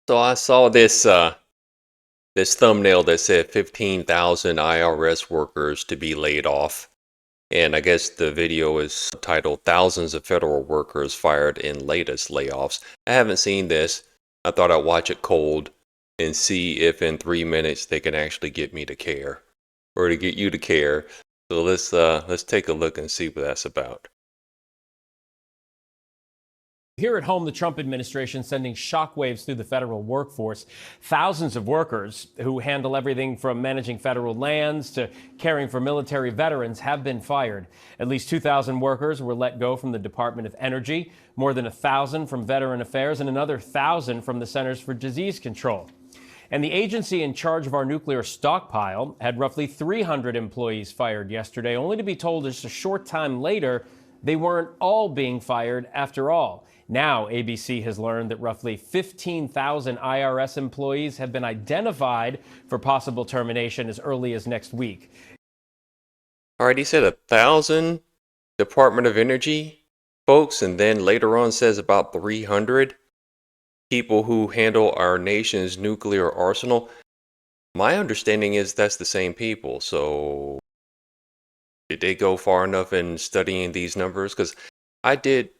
So I saw this thumbnail that said 15,000 IRS workers to be laid off. And I guess the video is titled Thousands of Federal Workers Fired in Latest Layoffs. I haven't seen this. I thought I'd watch it cold and see if in 3 minutes they can actually get me to care or to get you to care. So let's take a look and see what that's about. Here at home, the Trump administration sending shockwaves through the federal workforce. Thousands of workers who handle everything from managing federal lands to caring for military veterans have been fired. At least 2,000 workers were let go from the Department of Energy, more than 1,000 from Veteran Affairs, and another 1,000 from the Centers for Disease Control. And the agency in charge of our nuclear stockpile had roughly 300 employees fired yesterday, only to be told just a short time later they weren't all being fired after all. Now, ABC has learned that roughly 15,000 IRS employees have been identified for possible termination as early as next week. All right, he said 1,000 Department of Energy folks, and then later on says about 300 people who handle our nation's nuclear arsenal. My understanding is that's the same people. So did they go far enough in studying these numbers? Because I did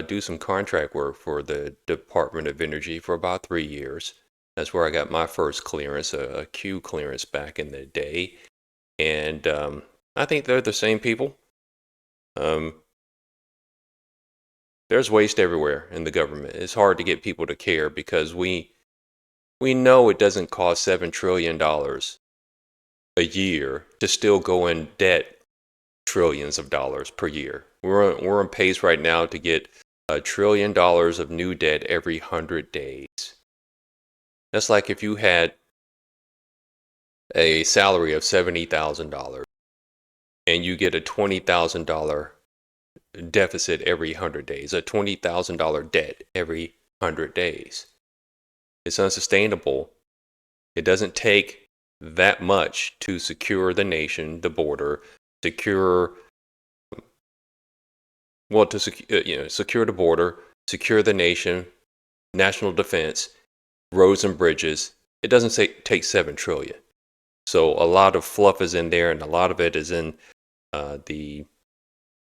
do some contract work for the Department of Energy for about 3 years. That's where I got my first clearance, a Q clearance back in the day. And I think they're the same people. There's waste everywhere in the government. It's hard to get people to care because we know it doesn't cost $7 trillion a year to still go in debt trillions of dollars per year. We're on pace right now to get $1 trillion of new debt every 100 days. That's like if you had a salary of $70,000 and you get a $20,000 deficit every 100 days, a $20,000 debt every 100 days. It's unsustainable. It doesn't take that much to secure the nation, the border, secure the border, secure the nation, national defense, roads and bridges. It doesn't take 7 trillion. So a lot of fluff is in there, and a lot of it is in the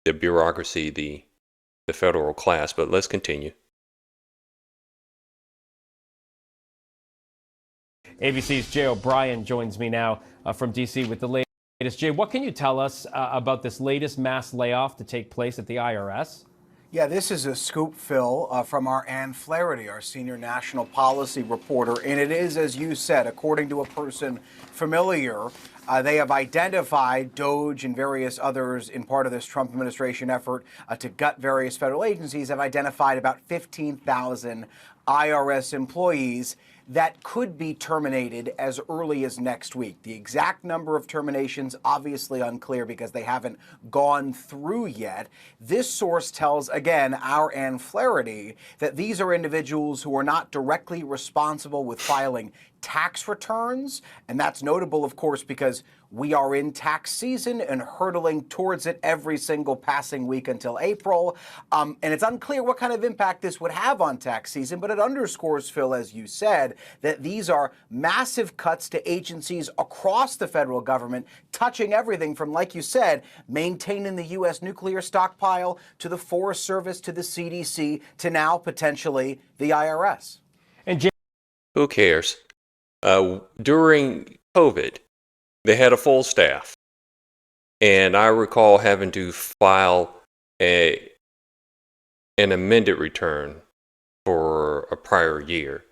bureaucracy, the federal class. But let's continue. ABC's Jay O'Brien joins me now from D.C. with the latest. Jay, what can you tell us about this latest mass layoff to take place at the IRS? Yeah, this is a scoop, Phil, from our Ann Flaherty, our senior national policy reporter. And it is, as you said, according to a person familiar, they have identified DOGE and various others in part of this Trump administration effort to gut various federal agencies, have identified about 15,000 IRS employees that could be terminated as early as next week. The exact number of terminations, obviously unclear because they haven't gone through yet. This source tells, again, our Ann Flaherty, that these are individuals who are not directly responsible with filing tax returns. And that's notable, of course, because we are in tax season and hurtling towards it every single passing week until April. And it's unclear what kind of impact this would have on tax season, but it underscores, Phil, as you said, that these are massive cuts to agencies across the federal government, touching everything from, like you said, maintaining the U.S. nuclear stockpile to the Forest Service to the CDC to now potentially the IRS. And Jay, Who cares? During COVID, they had a full staff. And I recall having to file an amended return for a prior year.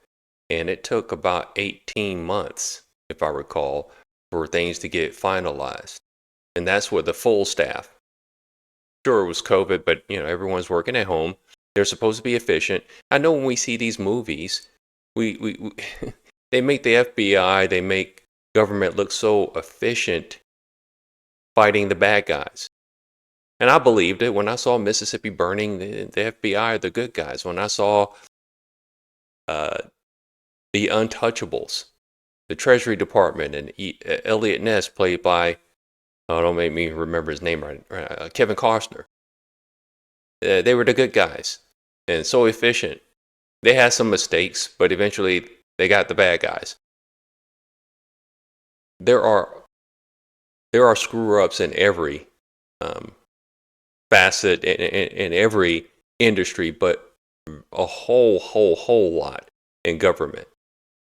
And it took about 18 months, if I recall, for things to get finalized. And that's with the full staff. Sure, it was COVID, but everyone's working at home. They're supposed to be efficient. I know when we see these movies, we they make the FBI, they make government look so efficient fighting the bad guys. And I believed it when I saw Mississippi burning. The FBI are the good guys. When I saw the Untouchables, the Treasury Department, and Elliot Ness, played by, don't make me remember his name right, Kevin Costner. They were the good guys and so efficient. They had some mistakes, but eventually They got the bad guys. There are screw ups in every facet in every industry, but a whole lot in government,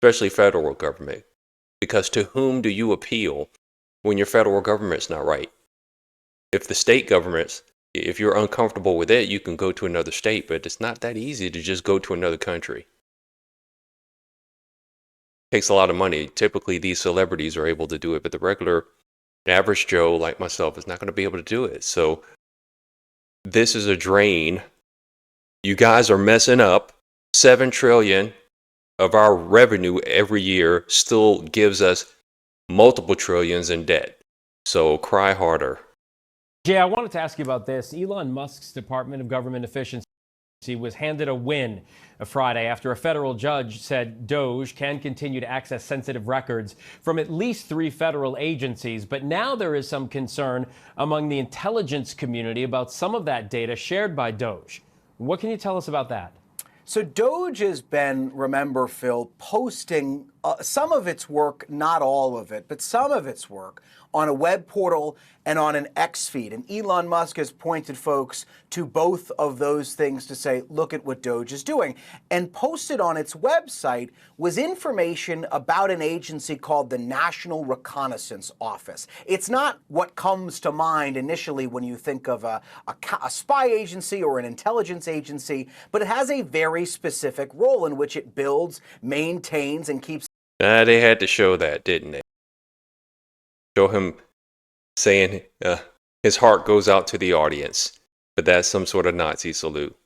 especially federal government. Because to whom do you appeal when your federal government's not right? If the state governments, if you're uncomfortable with it, you can go to another state, but it's not that easy to just go to another country. It takes a lot of money. Typically, these celebrities are able to do it, but the regular average Joe like myself is not going to be able to do it. So this is a drain. You guys are messing up. $7 trillion of our revenue every year still gives us multiple trillions in debt. So cry harder. Jay, I wanted to ask you about this. Elon Musk's Department of Government Efficiency was handed a win Friday after a federal judge said Doge can continue to access sensitive records from at least 3 federal agencies. But now there is some concern among the intelligence community about some of that data shared by Doge. What can you tell us about that? So Doge has been, remember, Phil, posting some of its work, not all of it, but some of its work on a web portal and on an X feed. And Elon Musk has pointed folks to both of those things to say, look at what Doge is doing. And posted on its website was information about an agency called the National Reconnaissance Office. It's not what comes to mind initially when you think of a spy agency or an intelligence agency, but it has a very specific role in which it builds, maintains, and keeps. They had to show that, didn't they? Show him saying his heart goes out to the audience, but that's some sort of Nazi salute.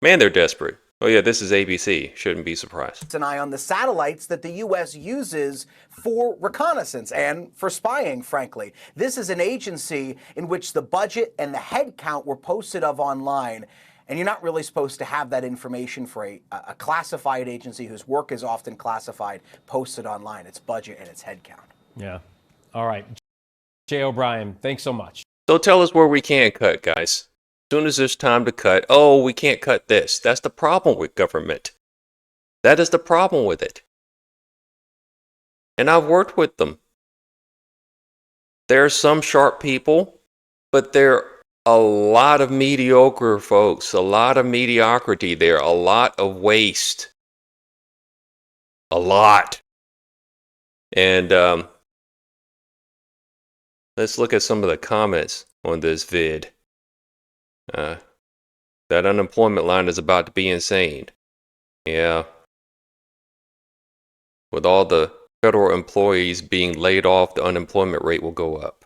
Man, they're desperate. Oh yeah, this is ABC. Shouldn't be surprised. An eye on the satellites that the U.S. uses for reconnaissance and for spying, frankly. This is an agency in which the budget and the head count were posted of online. And you're not really supposed to have that information for a classified agency whose work is often classified posted online. Its budget and its head count. Yeah. All right. Jay O'Brien, thanks so much. So tell us where we can cut, guys. As soon as there's time to cut, oh, we can't cut this. That's the problem with government. That is the problem with it. And I've worked with them. There are some sharp people, but there are a lot of mediocre folks, a lot of mediocrity there, a lot of waste. A lot. And let's look at some of the comments on this vid. That unemployment line is about to be insane. Yeah. With all the federal employees being laid off, the unemployment rate will go up.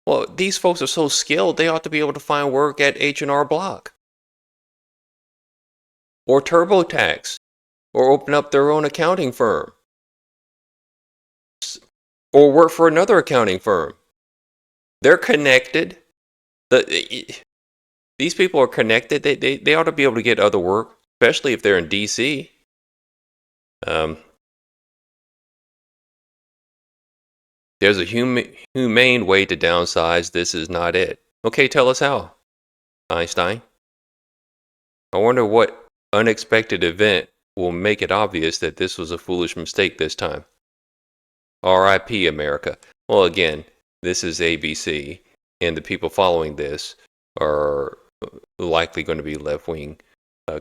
Well, these folks are so skilled, they ought to be able to find work at H&R Block. Or TurboTax. Or open up their own accounting firm. Or work for another accounting firm. They're connected. These people are connected. They ought to be able to get other work, especially if they're in D.C. There's a humane way to downsize. This is not it. Okay, tell us how, Einstein. I wonder what unexpected event will make it obvious that this was a foolish mistake this time. R.I.P. America. Well, again, this is ABC, and the people following this are likely going to be left-wing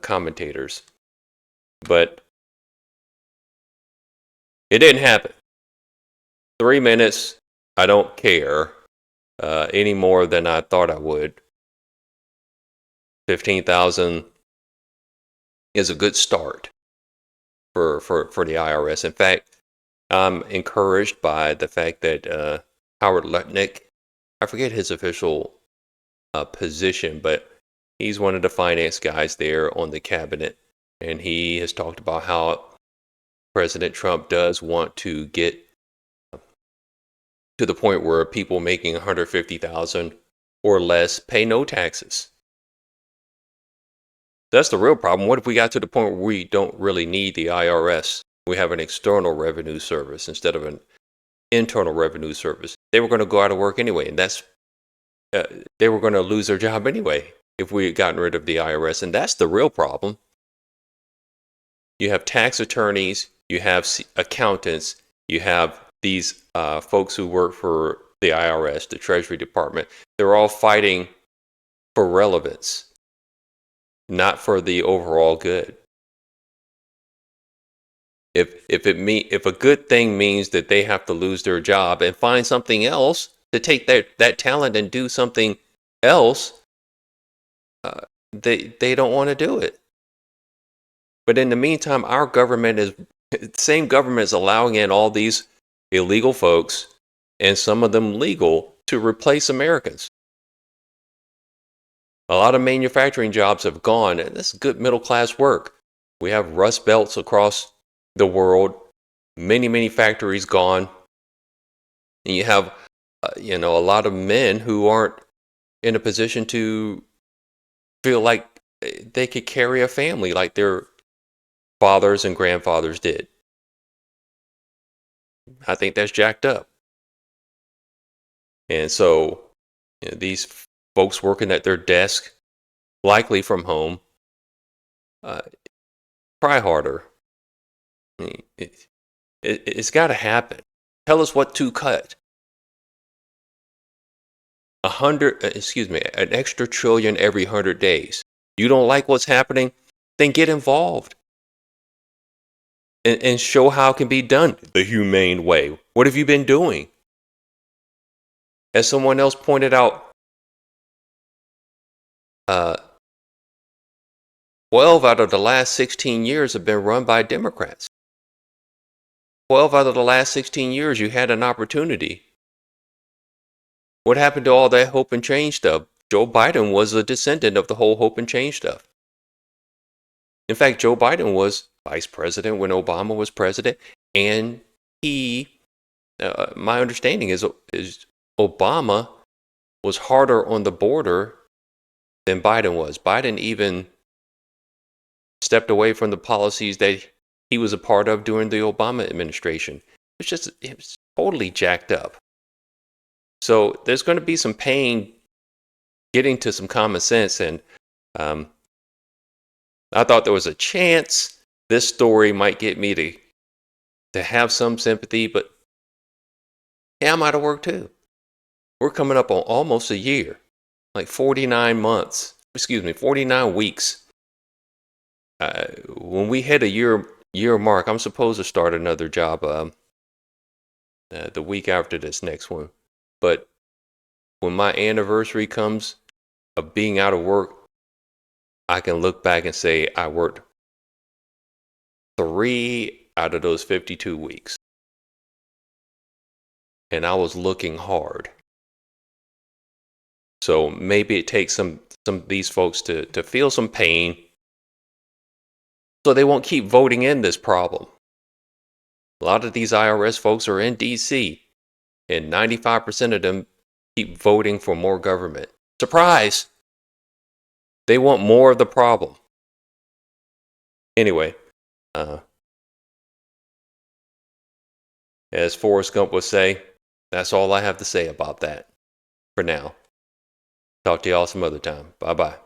commentators. But it didn't happen. 3 minutes, I don't care any more than I thought I would. 15,000 is a good start for the IRS. In fact, I'm encouraged by the fact that Howard Lutnick, I forget his official position, but he's one of the finance guys there on the cabinet, and he has talked about how President Trump does want to get to the point where people making $150,000 or less pay no taxes. That's the real problem. What if we got to the point where we don't really need the IRS? We have an external revenue service instead of an internal revenue service. They were going to go out of work anyway, and they were going to lose their job anyway if we had gotten rid of the IRS, and that's the real problem. You have tax attorneys you have accountants, you have these folks who work for the IRS, the Treasury Department. They're all fighting for relevance, not for the overall good. If a good thing means that they have to lose their job and find something else to take that talent and do something else, they don't want to do it. But in the meantime, our government is same government is allowing in all these illegal folks, and some of them legal, to replace Americans. A lot of manufacturing jobs have gone, and this is good middle class work. We have rust belts across the world, many factories gone, and you have a lot of men who aren't in a position to feel like they could carry a family like their fathers and grandfathers did. I think that's jacked up. And so these folks working at their desk, likely from home, try harder. I mean, it's got to happen. Tell us what to cut. An extra trillion every 100 days. You don't like what's happening? Then get involved. And show how it can be done the humane way. What have you been doing? As someone else pointed out, 12 out of the last 16 years have been run by Democrats. 12 out of the last 16 years, you had an opportunity. What happened to all that hope and change stuff? Joe Biden was a descendant of the whole hope and change stuff. In fact, Joe Biden was vice president when Obama was president, and my understanding is Obama was harder on the border than Biden was. Biden even stepped away from the policies that he was a part of during the Obama administration. It was totally jacked up. So there's going to be some pain getting to some common sense, and I thought there was a chance this story might get me to have some sympathy, but yeah, I'm out of work too. We're coming up on almost a year, like 49 weeks. When we hit a year mark, I'm supposed to start another job the week after this next one. But when my anniversary comes of being out of work, I can look back and say I worked 3 out of those 52 weeks. And I was looking hard. So maybe it takes some of these folks to feel some pain so they won't keep voting in this problem. A lot of these IRS folks are in DC, and 95% of them keep voting for more government. Surprise! They want more of the problem. Anyway, as Forrest Gump would say, that's all I have to say about that for now. Talk to y'all some other time. Bye-bye.